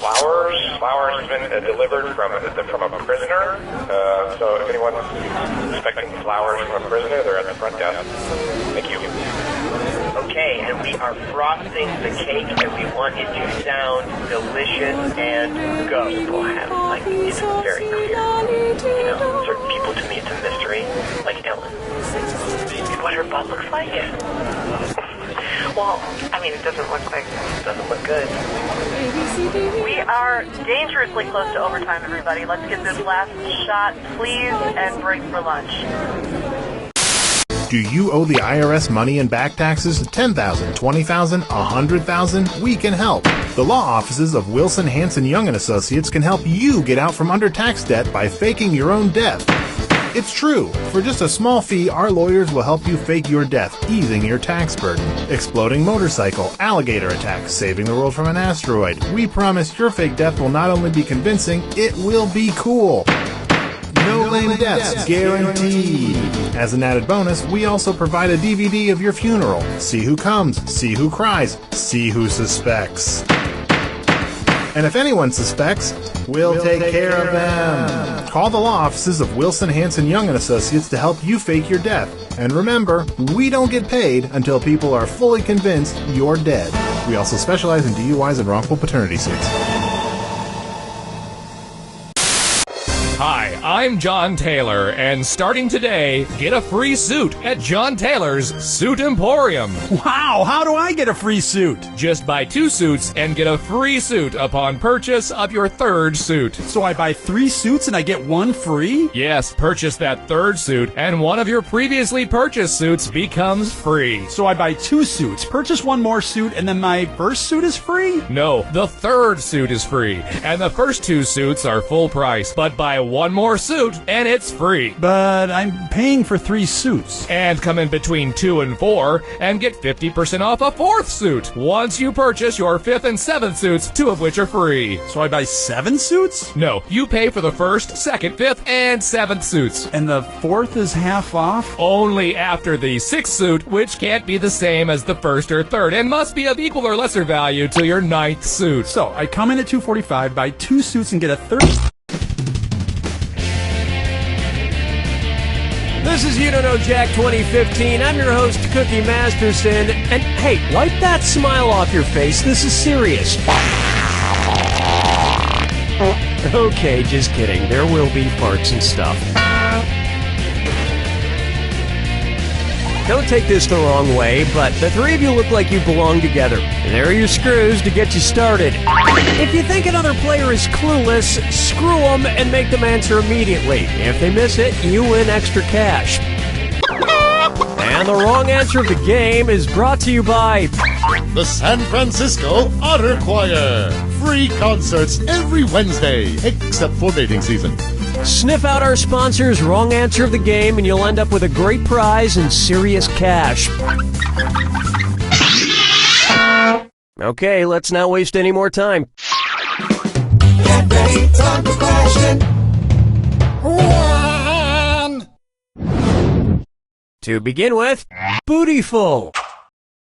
flowers. Flowers have been delivered from a prisoner. So if anyone's expecting flowers from a prisoner, they're at the front desk. Thank you. Okay, and we are frosting the cake, and we want it to sound delicious and go. People have, like, it's very clear. You know, certain people, to me, it's a mystery, like Ellen. What her butt looks like? Well, I mean, it doesn't look good. We are dangerously close to overtime, everybody. Let's get this last shot, please, and break for lunch. Do you owe the IRS money and back taxes? $10,000, $20,000, $100,000? We can help. The law offices of Wilson, Hanson, Young & Associates can help you get out from under tax debt by faking your own death. It's true. For just a small fee, our lawyers will help you fake your death, easing your tax burden. Exploding motorcycle, alligator attack, saving the world from an asteroid. We promise your fake death will not only be convincing, it will be cool. No lame deaths, guaranteed. As an added bonus, we also provide a DVD of your funeral. See who comes, see who cries, see who suspects. And if anyone suspects, we'll take care of them. Call the law offices of Wilson, Hanson, Young & Associates to help you fake your death. And remember, we don't get paid until people are fully convinced you're dead. We also specialize in DUIs and wrongful paternity suits. Hi, I'm John Taylor, and starting today, get a free suit at John Taylor's Suit Emporium. Wow, how do I get a free suit? Just buy 2 suits and get a free suit upon purchase of your 3rd suit. So I buy 3 suits and I get 1 free? Yes, purchase that 3rd suit, and one of your previously purchased suits becomes free. So I buy 2 suits, purchase 1 more suit, and then my first suit is free? No, the 3rd suit is free, and the first 2 suits are full price, but buy 1 more suit and it's free. But I'm paying for 3 suits. And come in between 2 and 4 and get 50% off a 4th suit once you purchase your 5th and 7th suits, 2 of which are free. So I buy 7 suits? No, you pay for the 1st, 2nd, 5th, and 7th suits. And the 4th is half off? Only after the 6th suit, which can't be the same as the 1st or 3rd and must be of equal or lesser value to your 9th suit. So I come in at $245, buy 2 suits, and get a 3rd. This is You Don't Know Jack 2015. I'm your host, Cookie Masterson. And hey, wipe that smile off your face. This is serious. Okay, just kidding. There will be farts and stuff. Don't take this the wrong way, but the 3 of you look like you belong together. And there are your screws to get you started. If you think another player is clueless, screw them and make them answer immediately. If they miss it, you win extra cash. And the wrong answer of the game is brought to you by the San Francisco Otter Choir. Free concerts every Wednesday, except for mating season. Sniff out our sponsors' wrong answer of the game, and you'll end up with a great prize and serious cash. Okay, let's not waste any more time. Get ready, time for question 1. To begin with, Bootyful.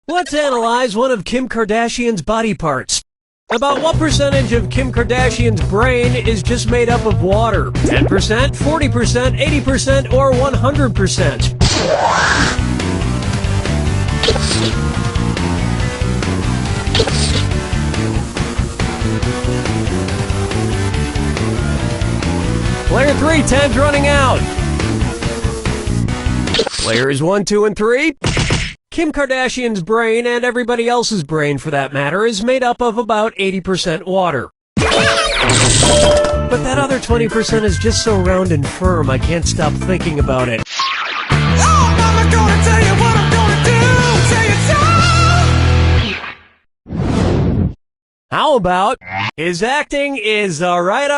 Let's analyze one of Kim Kardashian's body parts. About what percentage of Kim Kardashian's brain is just made up of water? 10%, 40%, 80%, or 100%? Player 3, time's running out. Players 1, 2, and 3. Kim Kardashian's brain, and everybody else's brain for that matter, is made up of about 80% water. But that other 20% is just so round and firm, I can't stop thinking about it. Oh, Mama gonna tell you what I'm gonna do. Say it so. How about his acting is alright.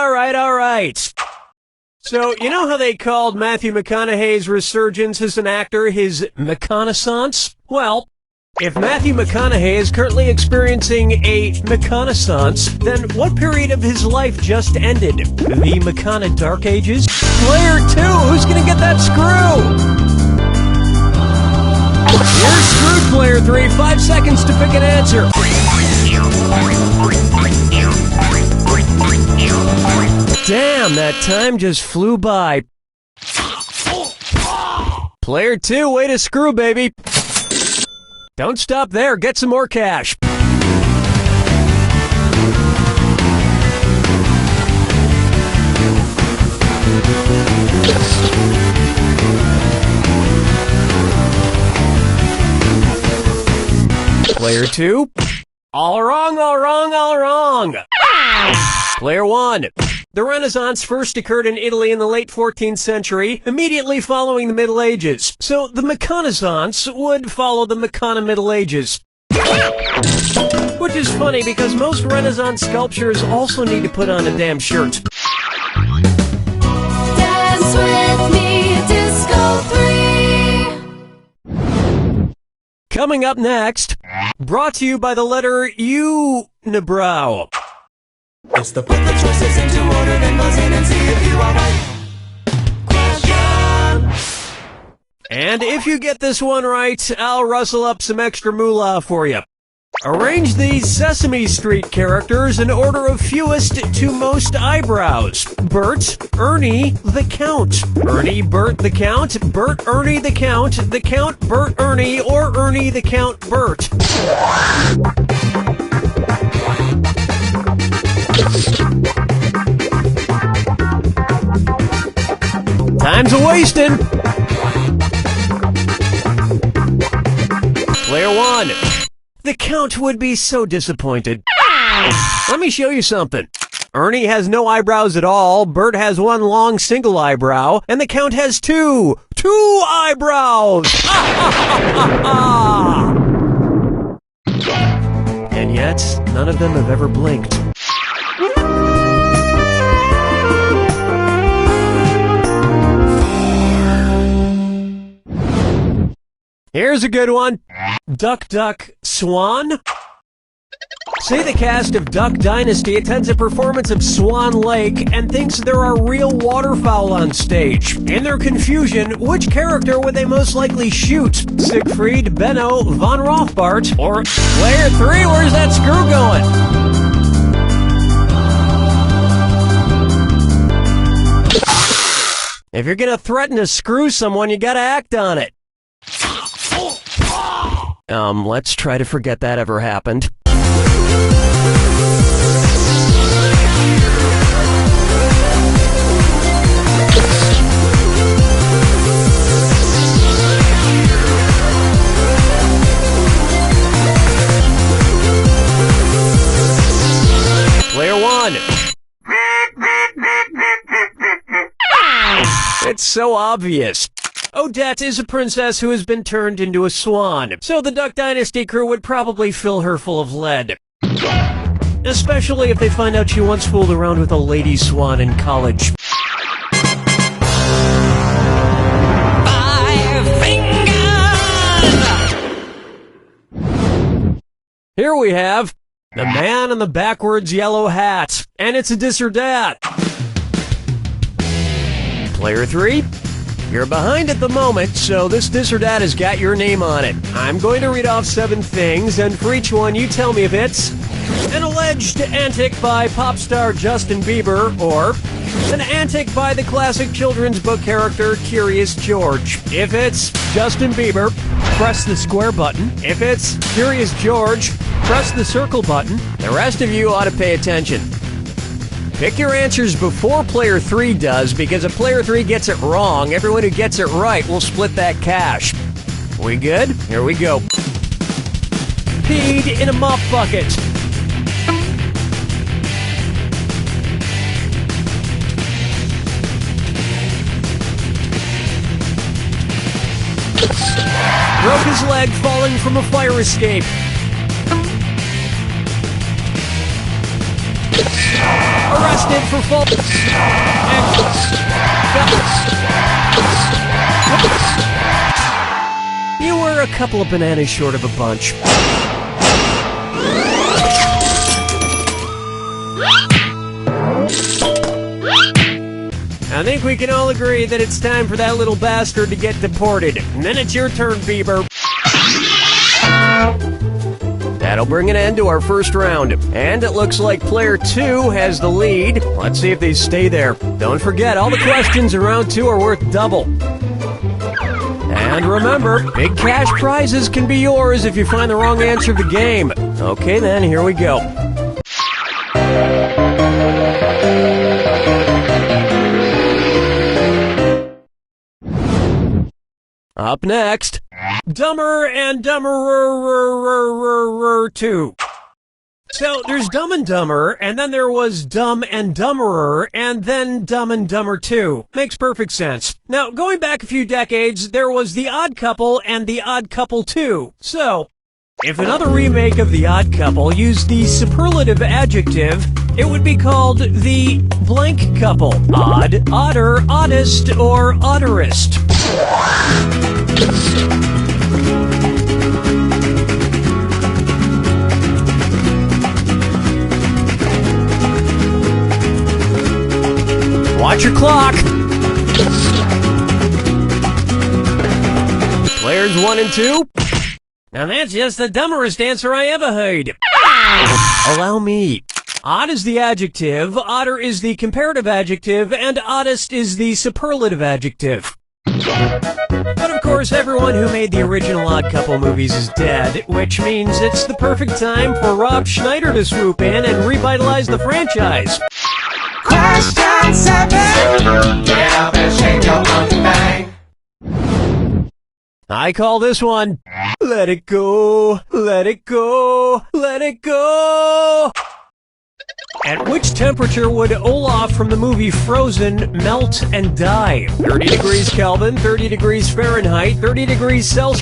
So, you know how they called Matthew McConaughey's resurgence as an actor his McConaissance? Well, if Matthew McConaughey is currently experiencing a McConaissance, then what period of his life just ended? The McCona Dark Ages? Player 2, who's gonna get that screw? You're screwed, Player 3. 5 seconds to pick an answer. Damn, that time just flew by. Player 2, way to screw, baby. Don't stop there, get some more cash. Player 2, all wrong, all wrong, all wrong. Player 1, the Renaissance first occurred in Italy in the late 14th century, immediately following the Middle Ages. So the Renaissance would follow the Middle Ages. Which is funny because most Renaissance sculptures also need to put on a damn shirt. Dance with me, Disco 3. Coming up next, brought to you by the letter Unibrow. It's the put the choices into order, then buzz in and see if you are right. Question. And if you get this one right, I'll rustle up some extra moolah for you. Arrange these Sesame Street characters in order of fewest to most eyebrows. Bert, Ernie, the Count. Ernie, Bert, the Count. Bert, Ernie, the Count. The Count, Bert, Ernie, or Ernie, the Count, Bert. Time's a-wasting. Player 1. The Count would be so disappointed. Let me show you something. Ernie has no eyebrows at all, Bert has one long single eyebrow, and the Count has two eyebrows! And yet, none of them have ever blinked. Here's a good one. Duck, duck, swan. Say the cast of Duck Dynasty attends a performance of Swan Lake and thinks there are real waterfowl on stage. In their confusion, which character would they most likely shoot? Siegfried, Benno, Von Rothbart, or Player 3, where's that screw going? If you're gonna threaten to screw someone, you gotta act on it. Let's try to forget that ever happened. Player 1. It's so obvious. Odette is a princess who has been turned into a swan, so the Duck Dynasty crew would probably fill her full of lead. Especially if they find out she once fooled around with a lady swan in college. 5 fingers! Here we have the man in the backwards yellow hat, and it's a dis or dat. Player 3. You're behind at the moment, so this or dat has got your name on it. I'm going to read off 7 things, and for each one you tell me if it's an alleged antic by pop star Justin Bieber, or an antic by the classic children's book character Curious George. If it's Justin Bieber, press the square button. If it's Curious George, press the circle button. The rest of you ought to pay attention. Pick your answers before Player 3 does, because if Player 3 gets it wrong, everyone who gets it right will split that cash. We good? Here we go. Peed in a mop bucket. Broke his leg falling from a fire escape. Arrested for fall. You were a couple of bananas short of a bunch. I think we can all agree that it's time for that little bastard to get deported. And then it's your turn, Bieber. That That'll bring an end to our first round. And it looks like player 2 has the lead. Let's see if they stay there. Don't forget, all the questions in round 2 are worth double. And remember, big cash prizes can be yours if you find the wrong answer to the game. Okay then, here we go. Up next, Dumber and Dumberer 2. So there's Dumb and Dumber, and then there was Dumb and Dumberer, and then Dumb and Dumber 2. Makes perfect sense. Now, going back a few decades, there was The Odd Couple and The Odd Couple 2. So, if another remake of The Odd Couple used the superlative adjective, it would be called The Blank Couple. Odd, odder, oddest, or odderest. Watch your clock. Players 1 and 2. Now that's just the dumberest answer I ever heard. Allow me. Odd is the adjective, odder is the comparative adjective, and oddest is the superlative adjective. But of course, everyone who made the original Odd Couple movies is dead, which means it's the perfect time for Rob Schneider to swoop in and revitalize the franchise. Question 7. Get up and shake your monkey bang. I call this one, Let It Go, Let It Go, Let It Go. At which temperature would Olaf from the movie Frozen melt and die? 30 degrees Kelvin, 30 degrees Fahrenheit, 30 degrees Celsius.